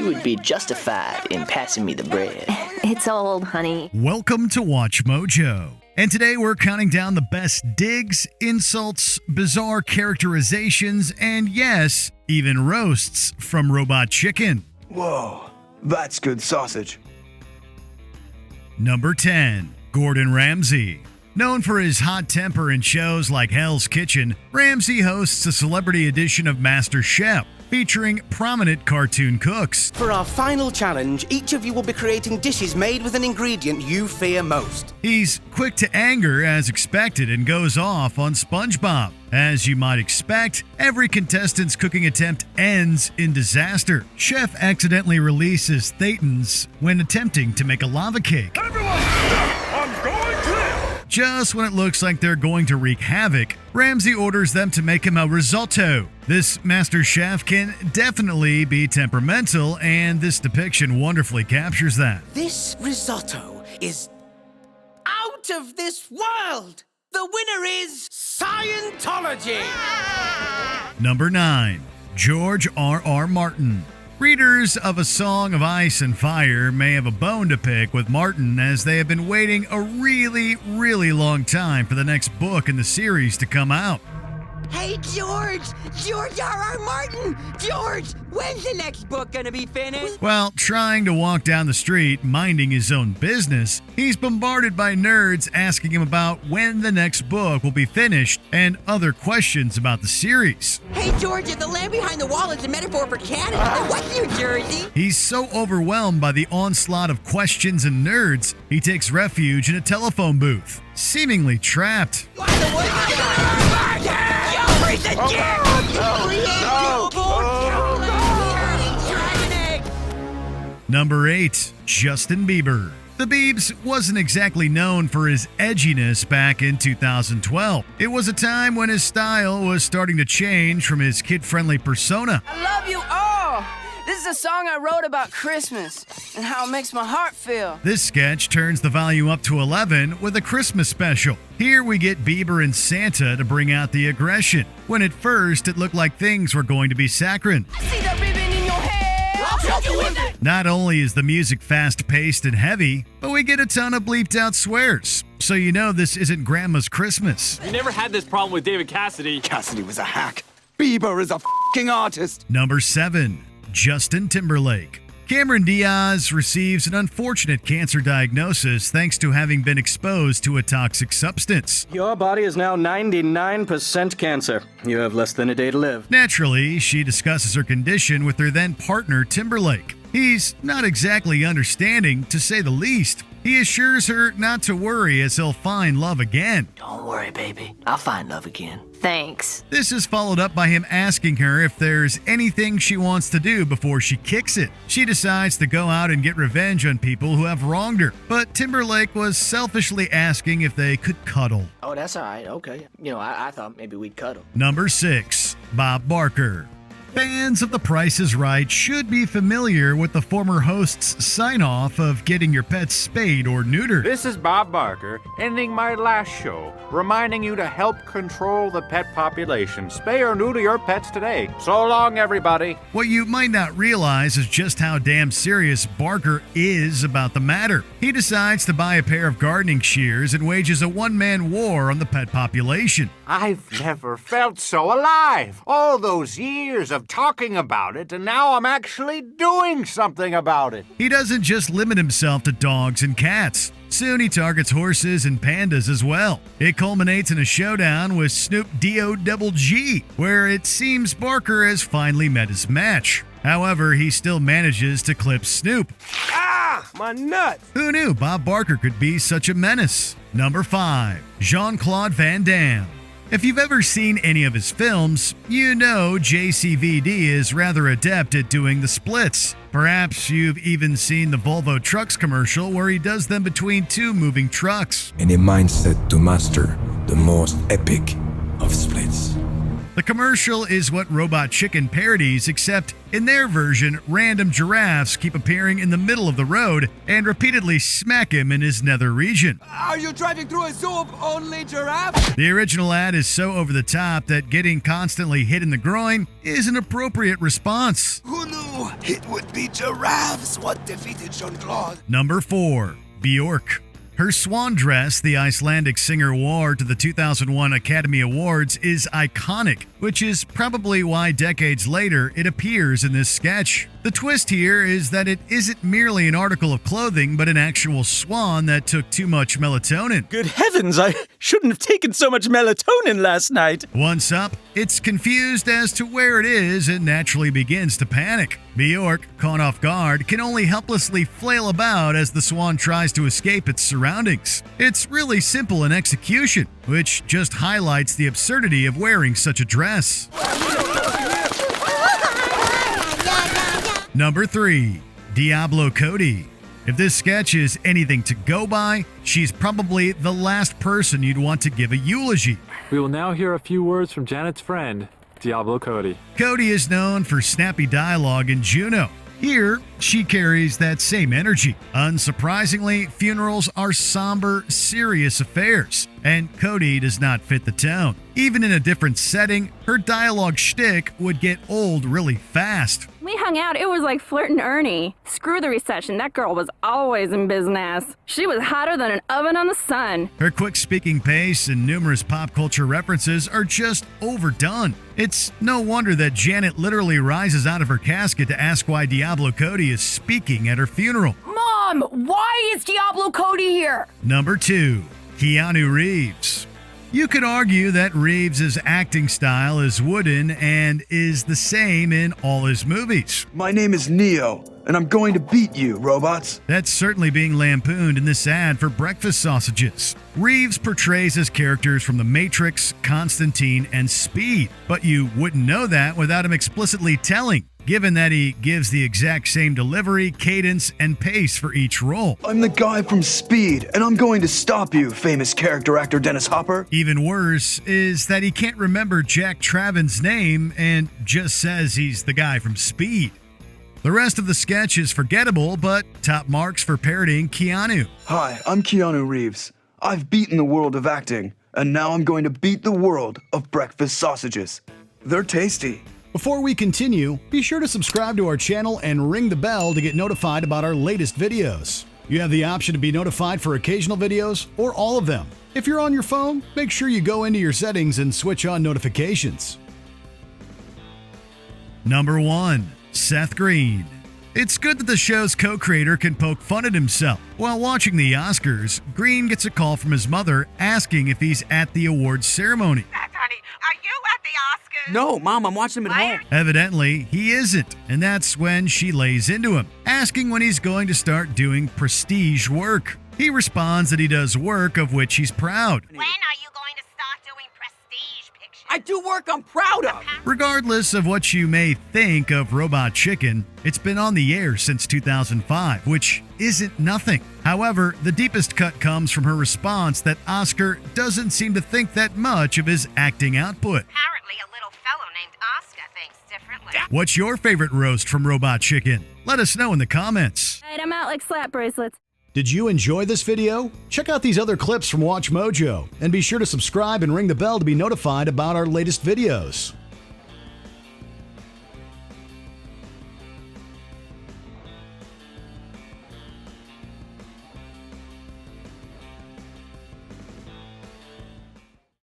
you would be justified in passing me the bread. It's old, honey. Welcome to Watch Mojo. And today we're counting down the best digs, insults, bizarre characterizations, and yes, even roasts from Robot Chicken. Whoa, that's good sausage. Number 10. Gordon Ramsay. Known for his hot temper in shows like Hell's Kitchen, Ramsay hosts a celebrity edition of Master Chef, featuring prominent cartoon cooks. For our final challenge, each of you will be creating dishes made with an ingredient you fear most. He's quick to anger as expected and goes off on SpongeBob. As you might expect, every contestant's cooking attempt ends in disaster. Chef accidentally releases thetans when attempting to make a lava cake. Everyone, I'm going to... Just when it looks like they're going to wreak havoc, Ramsay orders them to make him a risotto. This master chef can definitely be temperamental, and this depiction wonderfully captures that. This risotto is out of this world! The winner is Scientology! Number 9. George R.R. Martin. Readers of A Song of Ice and Fire may have a bone to pick with Martin, as they have been waiting a really long time for the next book in the series to come out. Hey, George! George R.R. Martin! George, when's the next book gonna be finished? While trying to walk down the street, minding his own business, he's bombarded by nerds asking him about when the next book will be finished and other questions about the series. Hey, George, if the land behind the wall is a metaphor for Canada, then what's New Jersey? He's so overwhelmed by the onslaught of questions and nerds, he takes refuge in a telephone booth, seemingly trapped. Number 8. Justin Bieber. The Biebs wasn't exactly known for his edginess back in 2012. It was a time when his style was starting to change from his kid-friendly persona. I love you all. This is a song I wrote about Christmas and how it makes my heart feel. This sketch turns the volume up to 11 with a Christmas special. Here we get Bieber and Santa to bring out the aggression, when at first it looked like things were going to be saccharine. I see that ribbon in your hair. I'll choke you with it. Not only is the music fast-paced and heavy, but we get a ton of bleeped-out swears. So you know this isn't Grandma's Christmas. You never had this problem with David Cassidy. Cassidy was a hack. Bieber is a f***ing artist. Number 7. Justin Timberlake. Cameron Diaz receives an unfortunate cancer diagnosis thanks to having been exposed to a toxic substance. Your body is now 99% cancer. You have less than a day to live. Naturally, she discusses her condition with her then partner Timberlake. He's not exactly understanding, to say the least. He assures her not to worry, as he'll find love again. Don't worry, baby. I'll find love again. Thanks. This is followed up by him asking her if there's anything she wants to do before she kicks it. She decides to go out and get revenge on people who have wronged her, but Timberlake was selfishly asking if they could cuddle. Oh, that's all right. Okay. You know, I thought maybe we'd cuddle. Number 6. Bob Barker. Fans of The Price is Right should be familiar with the former host's sign-off of getting your pets spayed or neutered. This is Bob Barker, ending my last show, reminding you to help control the pet population. Spay or neuter your pets today. So long, everybody. What you might not realize is just how damn serious Barker is about the matter. He decides to buy a pair of gardening shears and wages a one-man war on the pet population. I've never felt so alive. All those years of talking about it, and now I'm actually doing something about it. He doesn't just limit himself to dogs and cats. Soon he targets horses and pandas as well. It culminates in a showdown with Snoop Dogg, where it seems Barker has finally met his match. However, he still manages to clip Snoop. Ah, my nuts! Who knew Bob Barker could be such a menace? Number 5. Jean-Claude Van Dam. If you've ever seen any of his films, you know JCVD is rather adept at doing the splits. Perhaps you've even seen the Volvo Trucks commercial where he does them between two moving trucks. And a mindset to master the most epic of splits. The commercial is what Robot Chicken parodies, except in their version, random giraffes keep appearing in the middle of the road and repeatedly smack him in his nether region. Are you driving through a zoo of only giraffes? The original ad is so over the top that getting constantly hit in the groin is an appropriate response. Who knew It would be giraffes what defeated Jean-Claude. Number 4. Bjork. Her swan dress the Icelandic singer wore to the 2001 Academy Awards is iconic, which is probably why decades later it appears in this sketch. The twist here is that it isn't merely an article of clothing, but an actual swan that took too much melatonin. Good heavens, I shouldn't have taken so much melatonin last night. Once up, it's confused as to where it is and naturally begins to panic. Bjork, caught off guard, can only helplessly flail about as the swan tries to escape its surroundings. It's really simple in execution, which just highlights the absurdity of wearing such a dress. Number 3. Diablo Cody. If this sketch is anything to go by, she's probably the last person you'd want to give a eulogy. We will now hear a few words from Janet's friend, Diablo Cody. Cody is known for snappy dialogue in Juno. Here, she carries that same energy. Unsurprisingly, funerals are somber, serious affairs, and Cody does not fit the tone. Even in a different setting, her dialogue shtick would get old really fast. We hung out, it was like flirting Ernie. Screw the recession, that girl was always in business. She was hotter than an oven on the sun. Her quick speaking pace and numerous pop culture references are just overdone. It's no wonder that Janet literally rises out of her casket to ask why Diablo Cody is speaking at her funeral. Mom, why is Diablo Cody here? Number 2. Keanu Reeves. You could argue that Reeves' acting style is wooden and is the same in all his movies. My name is Neo, and I'm going to beat you, robots. That's certainly being lampooned in this ad for breakfast sausages. Reeves portrays his characters from The Matrix, Constantine, and Speed, but you wouldn't know that without him explicitly telling, given that he gives the exact same delivery, cadence, and pace for each role. I'm the guy from Speed, and I'm going to stop you, famous character actor Dennis Hopper. Even worse is that he can't remember Jack Traven's name and just says he's the guy from Speed. The rest of the sketch is forgettable, but top marks for parodying Keanu. Hi, I'm Keanu Reeves. I've beaten the world of acting, and now I'm going to beat the world of breakfast sausages. They're tasty. Before we continue, be sure to subscribe to our channel and ring the bell to get notified about our latest videos. You have the option to be notified for occasional videos or all of them. If you're on your phone, make sure you go into your settings and switch on notifications. Number 1. Seth Green. It's good that the show's co-creator can poke fun at himself. While watching the Oscars, Green gets a call from his mother asking if he's at the awards ceremony. Honey, are you at the Oscars? No, Mom, I'm watching them at home. Evidently, he isn't, and that's when she lays into him, asking when he's going to start doing prestige work. He responds that he does work of which he's proud. When are you going to start doing prestige pictures? I do work I'm proud of. Regardless of what you may think of Robot Chicken, it's been on the air since 2005, which isn't nothing. However, the deepest cut comes from her response that Oscar doesn't seem to think that much of his acting output. Apparently a little fellow named Oscar thinks differently. What's your favorite roast from Robot Chicken? Let us know in the comments. Alright, I'm out like slap bracelets. Did you enjoy this video? Check out these other clips from Watch Mojo, and be sure to subscribe and ring the bell to be notified about our latest videos.